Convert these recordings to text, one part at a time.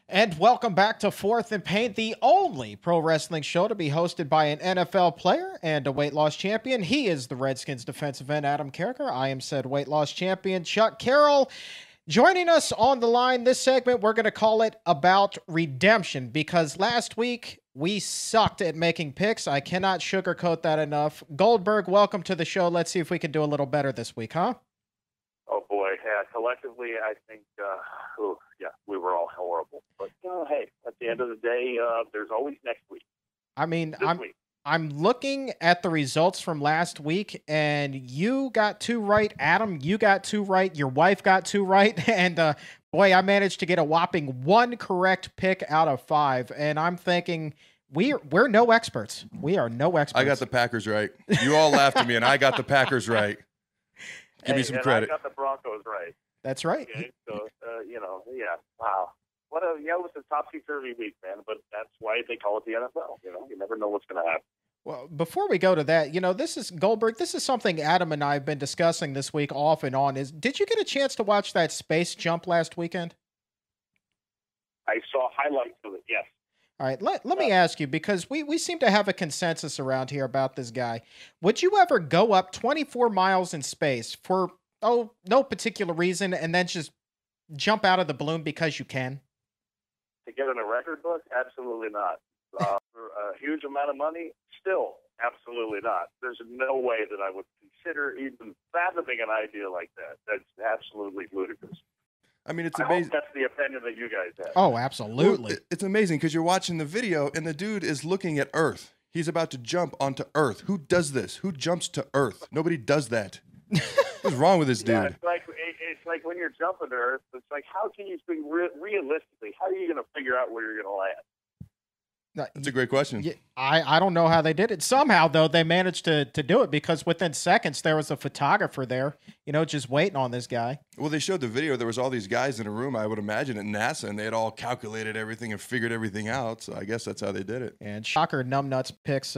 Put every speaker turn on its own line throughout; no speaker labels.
And welcome back to Fourth and Paint, the only pro wrestling show to be hosted by an NFL player and a weight loss champion. He is the Redskins defensive end, Adam Carriker. I am said weight loss champion, Chuck Carroll. Joining us on the line this segment, we're going to call it About Redemption, because last week we sucked at making picks. I cannot sugarcoat that enough. Goldberg, welcome to the show. Let's see if we can do a little better this week, huh?
Oh, boy. Yeah, collectively, I think, we were all horrible. But, hey, at the end of the day, there's always next week.
I mean, I'm looking at the results from last week, and you got 2 right. Adam, you got 2 right. Your wife got 2 right. And, boy, I managed to get a whopping 1 correct pick out of 5. And I'm thinking we're no experts. We are no experts.
I got the Packers right. You all laughed at me, and I got the Packers right. Give me some credit.
I got the Broncos right.
That's right.
Okay, so, wow. It was a topsy-turvy week, man, but that's why they call it the NFL. You never know what's going to happen.
Well, before we go to that, this is Goldberg. This is something Adam and I have been discussing this week off and on. Did you get a chance to watch that space jump last weekend?
I saw highlights of it, yes.
All right, let me ask you, because we seem to have a consensus around here about this guy. Would you ever go up 24 miles in space for, no particular reason, and then just jump out of the balloon because you can?
To get in a record book? Absolutely not. For a huge amount of money? Still, absolutely not. There's no way that I would consider even fathoming an idea like that. That's absolutely ludicrous.
I mean, it's
I
amazing.
hope that's the opinion that you guys have.
Oh, absolutely.
Well, it's amazing because you're watching the video and the dude is looking at Earth. He's about to jump onto Earth. Who does this? Who jumps to Earth? Nobody does that. What's wrong with this dude?
Yeah, it's like when you're jumping to Earth, it's like, how can you think realistically, how are you going to figure out where you're going to land?
That's a great question.
I don't know how they did it. Somehow, though, they managed to do it, because within seconds there was a photographer there, just waiting on this guy.
Well, they showed the video. There was all these guys in a room, I would imagine, at NASA, and they had all calculated everything and figured everything out. So I guess that's how they did it.
And shocker, numbnuts picks,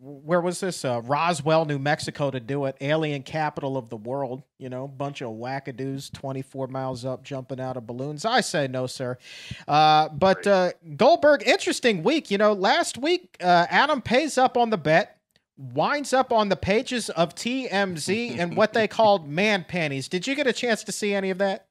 where was this? Roswell, New Mexico to do it. Alien capital of the world. Bunch of wackadoos, 24 miles up, jumping out of balloons. I say no, sir. But Goldberg, interesting week. Last week, Adam pays up on the bet, winds up on the pages of TMZ and what they called man panties. Did you get a chance to see any of that?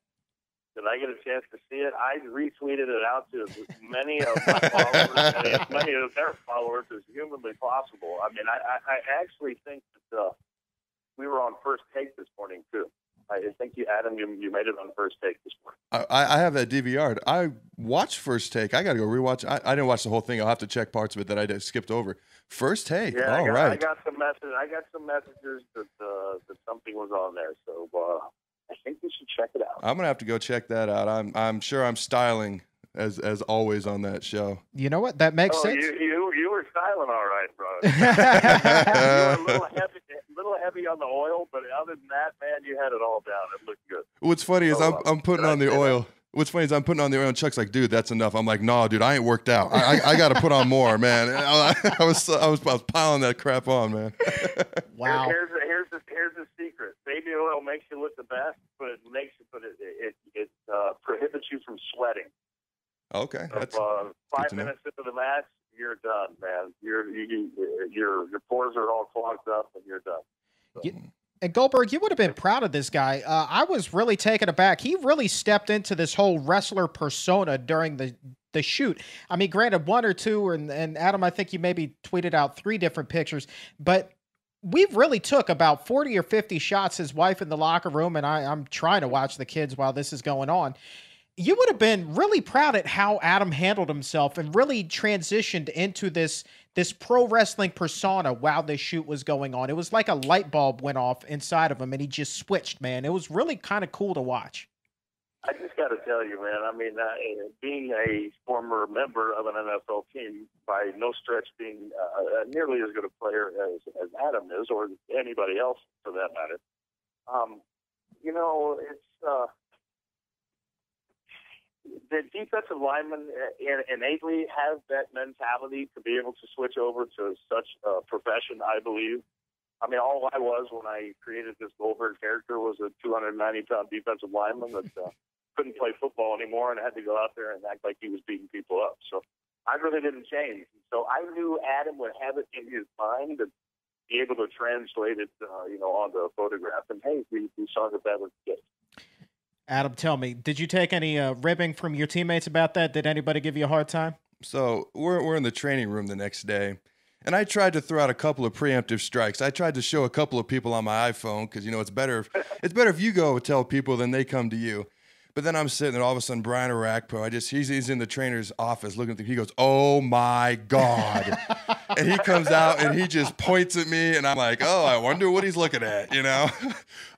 Did I get a chance to see it? I retweeted it out to as many of my followers and as many of their followers as humanly possible. I mean, I actually think that we were on First Take this morning, too. I think Adam, you made it on First Take this morning.
I have that DVR'd. I watched First Take. I got to go rewatch. I didn't watch the whole thing. I'll have to check parts of it that I just skipped over. First Take.
Yeah,
right.
I got some messages that something was on there. So I think we should check it out.
I'm gonna have to go check that out. I'm sure I'm styling as always on that show.
You know what? That makes sense.
You were styling all right, bro. You were a little heavy on the oil, but other than that, man, you had it all down. It looked good.
What's funny is I'm putting on the oil. What's funny is I'm putting on the oil, and Chuck's like, "Dude, that's enough." I'm like, "Nah, dude, I ain't worked out. I got to put on more, man." I was piling that crap on, man.
Wow.
Here's the secret. Baby oil makes you look the best, but it prohibits you from sweating.
Okay.
That's 5 minutes into the match, you're done, man. Your pores are all clogged up, and you're done. So.
And Goldberg, you would have been proud of this guy. I was really taken aback. He really stepped into this whole wrestler persona during the shoot. I mean, granted, 1 or 2, and Adam, I think you maybe tweeted out 3 different pictures, but we really took about 40 or 50 shots, his wife in the locker room, and I'm trying to watch the kids while this is going on. You would have been really proud at how Adam handled himself and really transitioned into this pro wrestling persona while this shoot was going on. It was like a light bulb went off inside of him, and he just switched, man. It was really kind of cool to watch.
I just got to tell you, man, I mean, being a former member of an NFL team, by no stretch being nearly as good a player as Adam is, or anybody else for that matter, it's the defensive linemen innately have that mentality to be able to switch over to such a profession, I believe. I mean, all I was when I created this Goldberg character was a 290-pound defensive lineman that couldn't play football anymore and had to go out there and act like he was beating people up. So I really didn't change. So I knew Adam would have it in his mind to be able to translate it, onto a photograph. And hey, we saw that was good.
Adam, tell me, did you take any ribbing from your teammates about that? Did anybody give you a hard time?
So we're in the training room the next day, and I tried to throw out a couple of preemptive strikes. I tried to show a couple of people on my iPhone because it's better if you go tell people than they come to you. But then I'm sitting there, all of a sudden Brian Arakpo, he's in the trainer's office looking at he goes, "Oh my God." And he comes out and he just points at me, and I'm like, "Oh, I wonder what he's looking at,"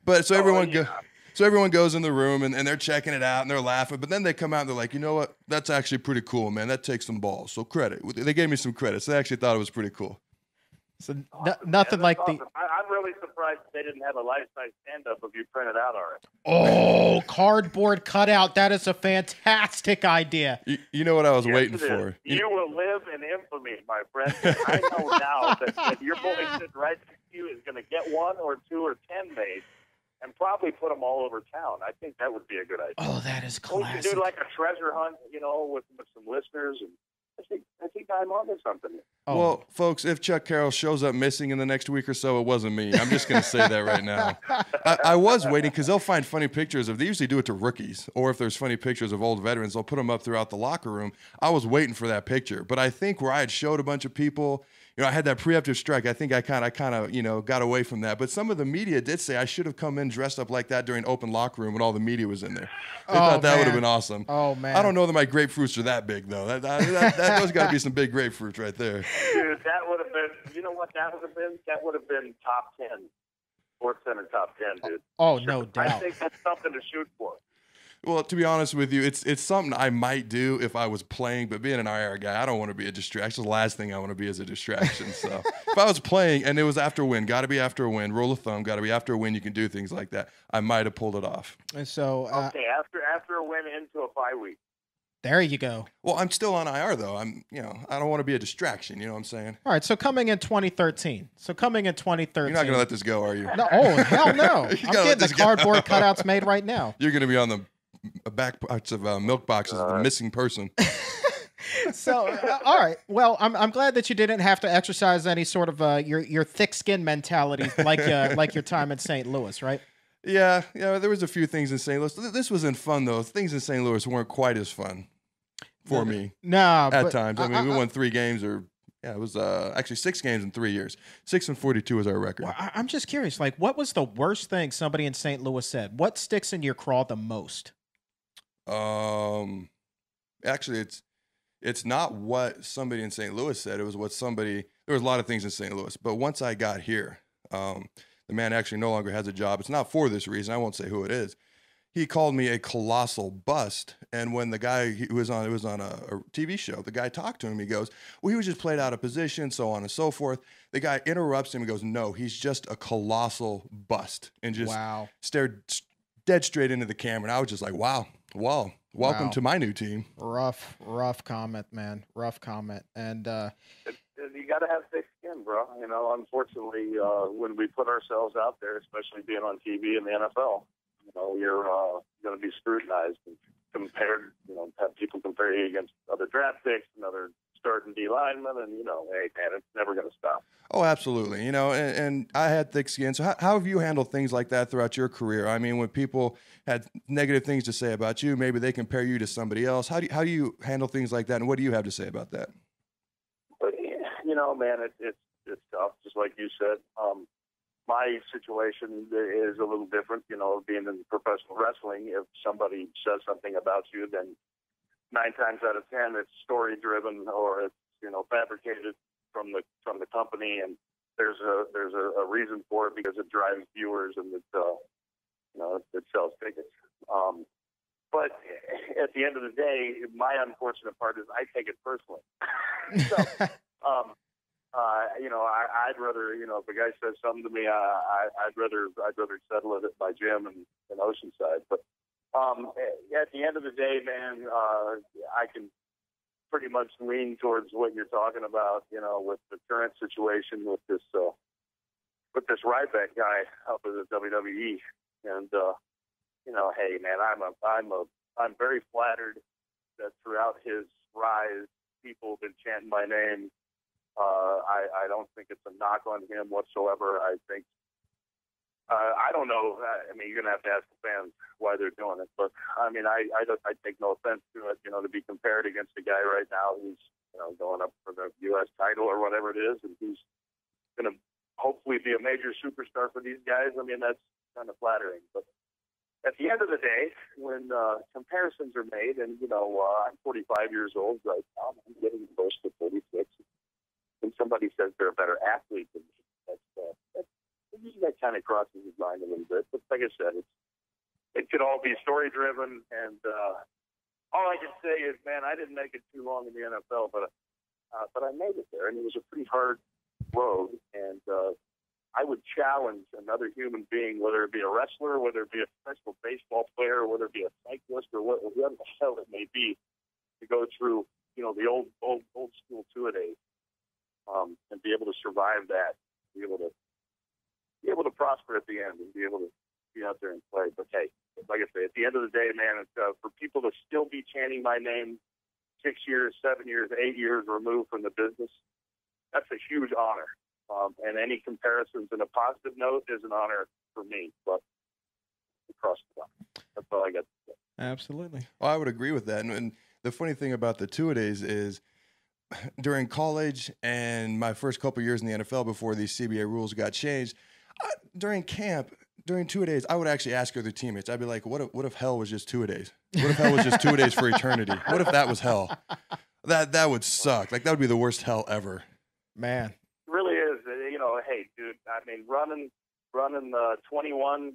But so everyone goes in the room and they're checking it out and they're laughing. But then they come out and they're like, "You know what? That's actually pretty cool, man. That takes some balls." So credit. They gave me some credit. So they actually thought it was pretty cool.
So nothing like
awesome. I'm really surprised they didn't have a life-size stand-up of you printed out already.
Oh, cardboard cutout. That is a fantastic idea.
You know what I was waiting for?
You will live in infamy, my friend. I know now that your boy sitting right next to you is going to get 1 or 2 or 10 made and probably put them all over town. I think that would be a good idea.
Oh, that is classic.
We could do like a treasure hunt, with some listeners, and I think I'm onto something.
Oh. Well, folks, if Chuck Carroll shows up missing in the next week or so, it wasn't me. I'm just going to say that right now. I was waiting because they'll find funny pictures they usually do it to rookies, or if there's funny pictures of old veterans, they'll put them up throughout the locker room. I was waiting for that picture, but I think where I had showed a bunch of people, I had that preemptive strike. I think I kind of, got away from that. But some of the media did say I should have come in dressed up like that during open locker room when all the media was in there. They thought that would have been awesome.
Oh, man.
I don't know that my grapefruits are that big, though. Those got to be some big grapefruits right there.
Dude, that would have been, you know what that would have been? That would have been top 10. Sports Center top 10, dude.
Oh, no doubt.
I think that's something to shoot for.
Well, to be honest with you, it's something I might do if I was playing, but being an IR guy, I don't want to be a distraction. The last thing I want to be is a distraction. So if I was playing and it was after a win, got to be after a win, rule of thumb, got to be after a win, you can do things like that. I might have pulled it off.
And so
okay, after a win into a bye week.
There you go.
Well, I'm still on IR though. I don't want to be a distraction. You know what I'm saying?
All right. So coming in 2013. You're not
going to let this go, are you?
No. Oh, hell no. I'm getting the cardboard cutouts made right now.
You're going to be on the back parts of milk boxes, the missing person.
So, all right. Well, I'm glad that you didn't have to exercise any sort of your thick skin mentality like your time in St. Louis, right?
Yeah. There was a few things in St. Louis. This wasn't fun though. Things in St. Louis weren't quite as fun for me.
No,
at times. I mean, we won 3 games, it was actually 6 games in 3 years. 6-42 was our record.
Well, I'm just curious. Like, what was the worst thing somebody in St. Louis said? What sticks in your craw the most?
Actually, it's not what somebody in St. Louis said. It was what there was a lot of things in St. Louis. But once I got here, the man actually no longer has a job. It's not for this reason. I won't say who it is. He called me a colossal bust. And when the guy, it was on a TV show, the guy talked to him. He goes, well, he was just played out of position, so on and so forth. The guy interrupts him and goes, no, he's just a colossal bust. And just stared dead straight into the camera. And I was just like, wow. Well, welcome to my new team.
Rough comment, man. Rough comment. And
you got to have thick skin, bro. Unfortunately, when we put ourselves out there, especially being on TV in the NFL, you're going to be scrutinized and compared. Have people compare you against other draft picks and other starting D linemen, and hey, man, it's never going to stop.
Oh, absolutely. And I had thick skin. So how have you handled things like that throughout your career? I mean, when people had negative things to say about you, maybe they compare you to somebody else. How do you handle things like that, and what do you have to say about that?
But, man, it's tough. Just like you said, my situation is a little different. Being in professional wrestling, if somebody says something about you, then 9 times out of 10, it's story driven or it's fabricated from the company, and there's a reason for it because it drives viewers and it sells tickets. But at the end of the day, my unfortunate part is I take it personally. So, I'd rather, if a guy says something to me, I'd rather settle it at my gym in Oceanside. But at the end of the day, man, I can pretty much lean towards what you're talking about, with the current situation with this Ryback guy up at the WWE. And, hey, man, I'm I'm very flattered that throughout his rise, people have been chanting my name. I don't think it's a knock on him whatsoever. I think, I don't know. I mean, you're going to have to ask the fans why they're doing it. But, I mean, I take no offense to it, to be compared against a guy right now who's, going up for the U.S. title or whatever it is, and who's going to hopefully be a major superstar for these guys. I mean, that's kind of flattering. But at the end of the day, when comparisons are made, and, I'm 45 years old right now, I'm getting close to 46. When somebody says they're a better athlete than me, that kind of crosses his mind a little bit. But like I said, it could all be story-driven, and all I can say is, man, I didn't make it too long in the NFL, but I made it there, and it was a pretty hard road, and I would challenge another human being, whether it be a wrestler, whether it be a professional baseball player, whether it be a cyclist, or whatever the hell it may be, to go through, the old school two-a-days, and be able to survive that, be able to prosper at the end, and be able to be out there and play. But hey, like I say, at the end of the day, man, it's, for people to still be chanting my name 6 years, 7 years, 8 years removed from the business, that's a huge honor. And any comparisons in a positive note is an honor for me. But across the line, that's all I got to say.
Absolutely.
Well, I would agree with that. And the funny thing about the two-a-days is, during college and my first couple years in the NFL before these CBA rules got changed, during camp, during two-a-days, I would actually ask other teammates. I'd be like, what if hell was just two-a-days? What if hell was just two-a-days for eternity? What if that was hell? That would suck. Like, that would be the worst hell ever.
Man.
It really is. Hey, dude, I mean, running 21,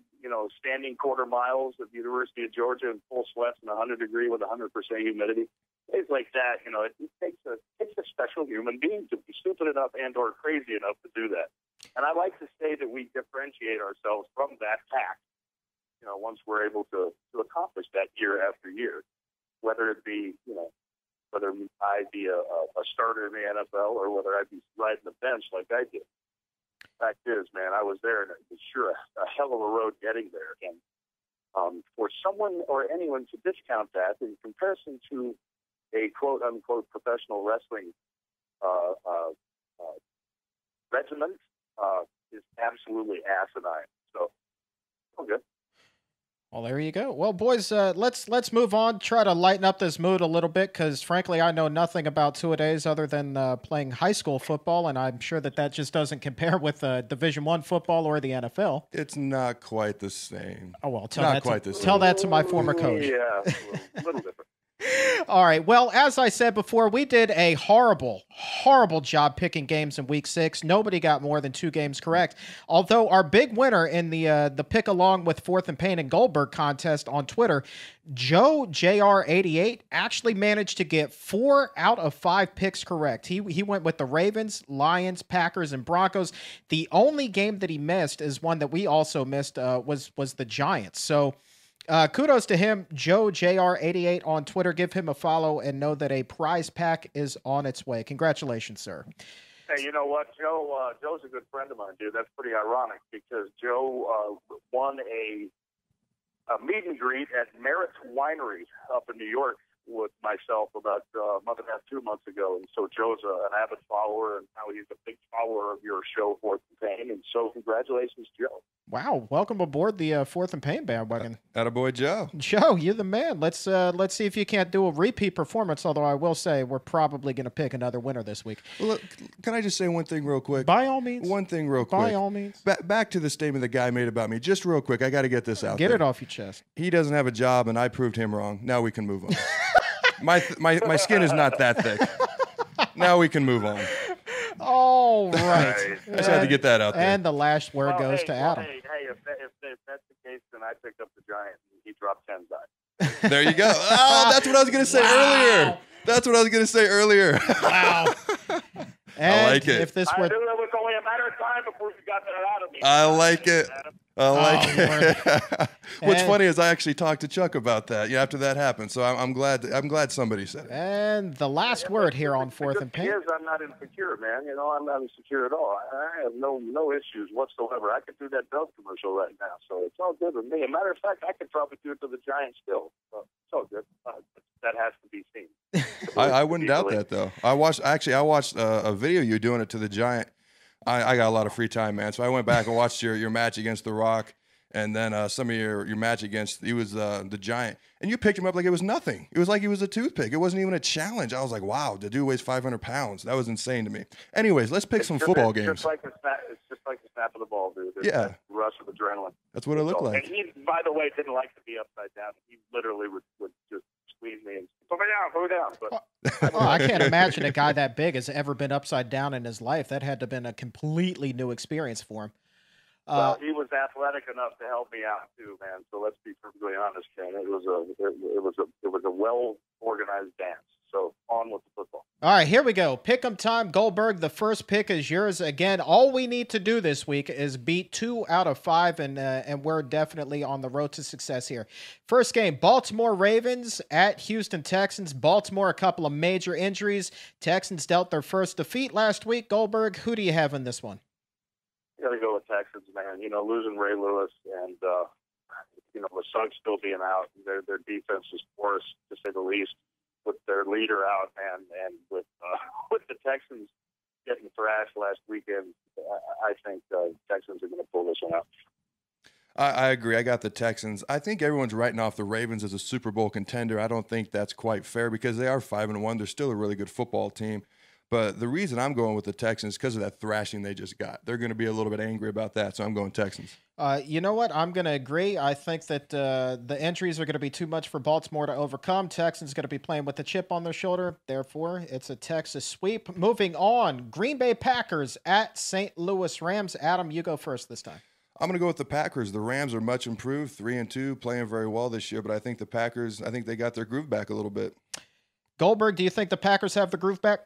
standing quarter miles at the University of Georgia in full sweats and 100-degree with 100% humidity, things like that, it takes a special human being to be stupid enough and or crazy enough to do that. And I like to say that we differentiate ourselves from that pack, once we're able to accomplish that year after year, whether it be, whether I be a starter in the NFL or whether I be riding the bench like I did. Fact is, man, I was there, and it was sure a hell of a road getting there. And for someone or anyone to discount that in comparison to a quote-unquote professional wrestling regiment is absolutely asinine. So, all good.
Well, there you go. Well, boys, let's move on. Try to lighten up this mood a little bit, because frankly, I know nothing about two-a-days other than playing high school football, and I'm sure that just doesn't compare with Division I football or the NFL.
It's not quite the same.
Oh well, tell that to my former coach.
Yeah, a little different.
All right. Well, as I said before, we did a horrible job picking games in Week 6. Nobody got more than 2 games correct. Although our big winner in the pick along with Fourth and Pain and Goldberg contest on Twitter, Joe JR88, actually managed to get 4 out of 5 picks correct. He went with the Ravens, Lions, Packers, and Broncos. The only game that he missed is one that we also missed was the Giants. So kudos to him, Joe JR88 on Twitter. Give him a follow and know that a prize pack is on its way. Congratulations, sir.
Hey, you know what, Joe? Joe's a good friend of mine, dude. That's pretty ironic because Joe won a meet and greet at Merritt's Winery up in New York with myself about a month and a half, 2 months ago. And so Joe's an avid follower, and now he's a big follower of your show, Fourth and Pain. And so congratulations, Joe.
Wow. Welcome aboard the Fourth and Pain bandwagon.
Attaboy, Joe.
Joe, you're the man. Let's see if you can't do a repeat performance, although I will say we're probably going to pick another winner this week.
Well, look, can I just say one thing real quick?
By all means.
One thing real quick.
By all means.
Back to the statement the guy made about me. Just real quick. I got to get this out
there.
Get
it off your chest.
He doesn't have a job, and I proved him wrong. Now we can move on. My skin is not that thick. Now we can move on.
All right.
I just had to get that out there.
And the last word goes to Adam.
Hey, if that's the case, then I picked up the Giants. He dropped 10 dimes.
There you go. Oh, that's what I was going to say earlier. That's what I was going to say earlier.
Wow.
I like it.
If this
I knew it was only a matter of time before you got that out of me.
I like it. What's funny is I actually talked to Chuck about that. Yeah, after that happened. So I'm glad somebody said it.
And the last word here on Fourth and Pink.
Yes, I'm not insecure, man. You know, I'm not insecure at all. I have no issues whatsoever. I could do that Dove commercial right now, so it's all good with me. As a matter of fact, I could probably do it to the Giants still. So it's all good. That has to be seen.
I wouldn't doubt that though. I watched a video you doing it to the Giant. I got a lot of free time, man. So I went back and watched your match against The Rock, and then some of your match against the Giant, and you picked him up like it was nothing. It was like he was a toothpick. It wasn't even a challenge. I was like, wow, the dude weighs 500 pounds. That was insane to me. Anyways, let's pick some football games.
It's just like the snap of the ball, dude. It's
yeah,
rush of adrenaline.
That's what it looked like.
And he, by the way, didn't like to be upside down. He literally would just squeeze me and put me down. But
I can't imagine a guy that big has ever been upside down in his life. That had to have been a completely new experience for him.
Well, he was athletic enough to help me out too, man. So let's be perfectly honest, Ken. It was a well organized dance. So on with the football.
All right, here we go. Pick'em time, Goldberg. The first pick is yours again. All we need to do this week is beat 2 out of 5, and we're definitely on the road to success here. First game: Baltimore Ravens at Houston Texans. Baltimore, a couple of major injuries. Texans dealt their first defeat last week. Goldberg, who do you have in this one?
You got to go with Texans, man. You know, losing Ray Lewis and with Suggs still being out, their defense is porous to say the least. With their leader out and with the Texans getting thrashed last weekend, I think Texans are going to pull this one out.
I agree. I got the Texans. I think everyone's writing off the Ravens as a Super Bowl contender. I don't think that's quite fair because they are 5-1. They're still a really good football team. But the reason I'm going with the Texans is because of that thrashing they just got. They're going to be a little bit angry about that, so I'm going Texans.
You know what? I'm going to agree. I think that the injuries are going to be too much for Baltimore to overcome. Texans going to be playing with a chip on their shoulder. Therefore, it's a Texas sweep. Moving on, Green Bay Packers at St. Louis Rams. Adam, you go first this time.
I'm going to go with the Packers. The Rams are much improved, 3-2, playing very well this year. But I think the Packers, they got their groove back a little bit.
Goldberg, do you think the Packers have the groove back?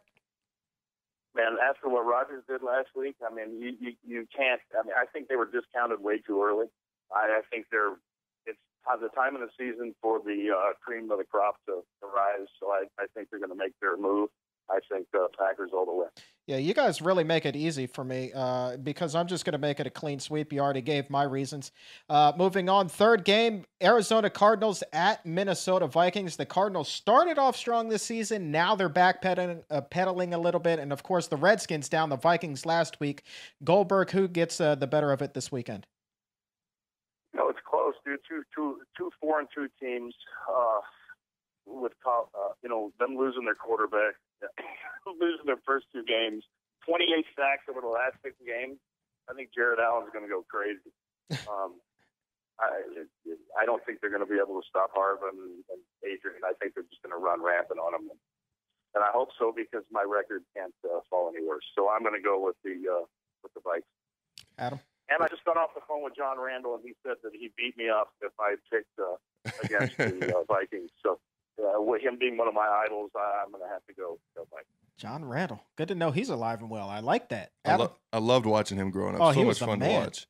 Man, after what Rodgers did last week, I mean, you can't. I mean, I think they were discounted way too early. I think it's the time of the season for the cream of the crop to rise. So I think they're going to make their move. I think Packers all the way.
Yeah, you guys really make it easy for me because I'm just going to make it a clean sweep. You already gave my reasons. Moving on, third game, Arizona Cardinals at Minnesota Vikings. The Cardinals started off strong this season. Now they're pedaling a little bit. And, of course, the Redskins down the Vikings last week. Goldberg, who gets the better of it this weekend?
No, it's close, dude. Two 4-2 teams with them losing their quarterback. Losing their first 2 games, 28 sacks over the last 6 games. I think Jared Allen's going to go crazy. I don't think they're going to be able to stop Harvin and Adrian. I think they're just going to run rampant on them. And I hope so because my record can't fall any worse. So I'm going to go with the Vikes.
Adam?
And I just got off the phone with John Randall, and he said that he'd beat me up if I picked against the Vikings. So with him being one of my idols, I'm going to have to go Vikings.
John Randall. Good to know he's alive and well. I like that.
I loved watching him growing up. So much fun to watch.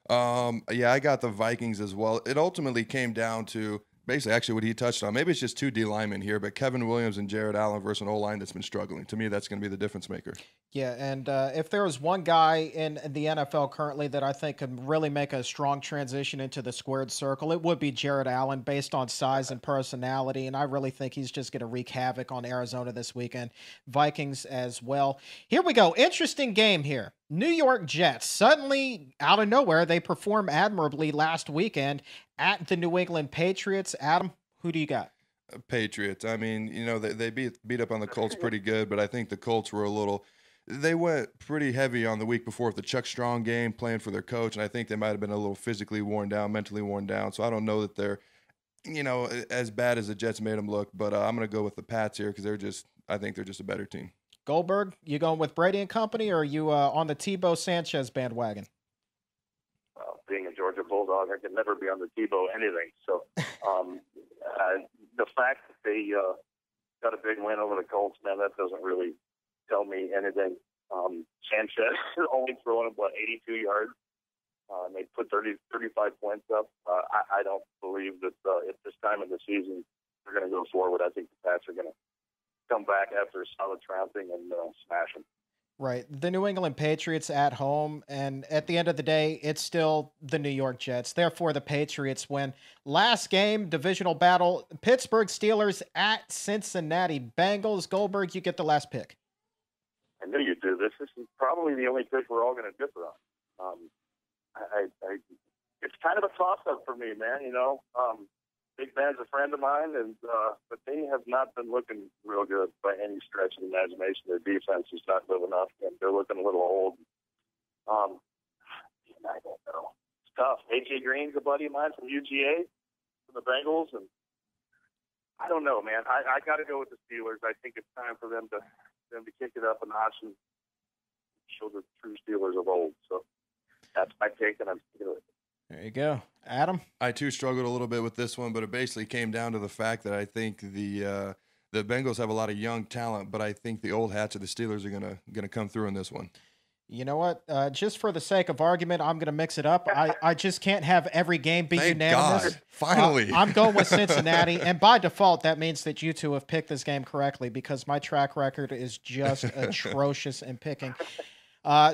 I got the Vikings as well. It ultimately came down to basically actually what he touched on. Maybe it's just 2 D linemen here, but Kevin Williams and Jared Allen versus an O-line that's been struggling. To me, that's going to be the difference maker.
Yeah, and if there was one guy in the NFL currently that I think could really make a strong transition into the squared circle, it would be Jared Allen based on size and personality, and I really think he's just going to wreak havoc on Arizona this weekend. Vikings as well. Here we go. Interesting game here. New York Jets, suddenly out of nowhere, they performed admirably last weekend at the New England Patriots. Adam, who do you got?
Patriots. I mean, they beat up on the Colts pretty good, but I think the Colts were they went pretty heavy on the week before with the Chuck Strong game, playing for their coach, and I think they might have been a little physically worn down, mentally worn down. So I don't know that they're, as bad as the Jets made them look, but I'm going to go with the Pats here because I think they're just a better team.
Goldberg, you going with Brady and company, or are you on the Tebow Sanchez bandwagon?
Being a Georgia Bulldog, I could never be on the Tebow anything. So the fact that they got a big win over the Colts, man, that doesn't really tell me anything. Sanchez only throwing 82 yards. and they put 35 points up. I don't believe that at this time of the season they're going to go forward. I think the Pats are going to come back after a solid trouncing and smash them.
Right. The New England Patriots at home, and at the end of the day, it's still the New York Jets. Therefore, the Patriots win. Last game, divisional battle, Pittsburgh Steelers at Cincinnati Bengals. Goldberg, you get the last pick.
I knew you'd do this. This is probably the only pick we're all going to differ on. It's kind of a toss-up for me, man. Big Ben's a friend of mine, and but they have not been looking real good by any stretch of the imagination. Their defense is not living up, and they're looking a little old. I don't know. It's tough. AJ Green's a buddy of mine from UGA, from the Bengals, and I don't know, man. I got to go with the Steelers. I think it's time for them to kick it up a notch and show the true Steelers of old. So that's my take, and I'm sticking with it.
There you go. Adam?
I, too, struggled a little bit with this one, but it basically came down to the fact that I think the Bengals have a lot of young talent, but I think the old hats of the Steelers are gonna come through in this one.
You know what? Just for the sake of argument, I'm going to mix it up. I just can't have every game be
Thank
unanimous.
God. Finally.
I'm going with Cincinnati, and by default, that means that you two have picked this game correctly because my track record is just atrocious in picking.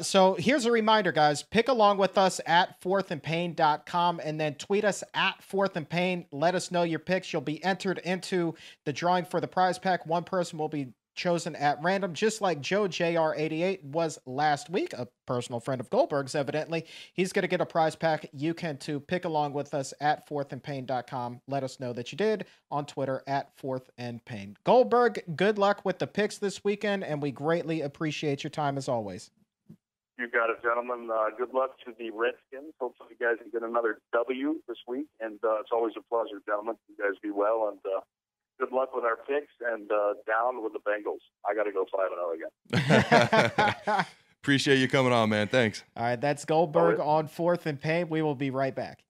So here's a reminder, guys. Pick along with us at fourthandpain.com and then tweet us at fourthandpain. Let us know your picks. You'll be entered into the drawing for the prize pack. One person will be chosen at random, just like Joe JR88 was last week, a personal friend of Goldberg's, evidently. He's going to get a prize pack. You can too. Pick along with us at fourthandpain.com. Let us know that you did on Twitter at fourthandpain. Goldberg, good luck with the picks this weekend, and we greatly appreciate your time as always.
You got it, gentlemen. Good luck to the Redskins. Hopefully you guys can get another W this week. And it's always a pleasure, gentlemen. You guys be well. And good luck with our picks. And down with the Bengals. I got to go 5-0 again.
Appreciate you coming on, man. Thanks.
All right, that's Goldberg on Fourth and Pain. We will be right back.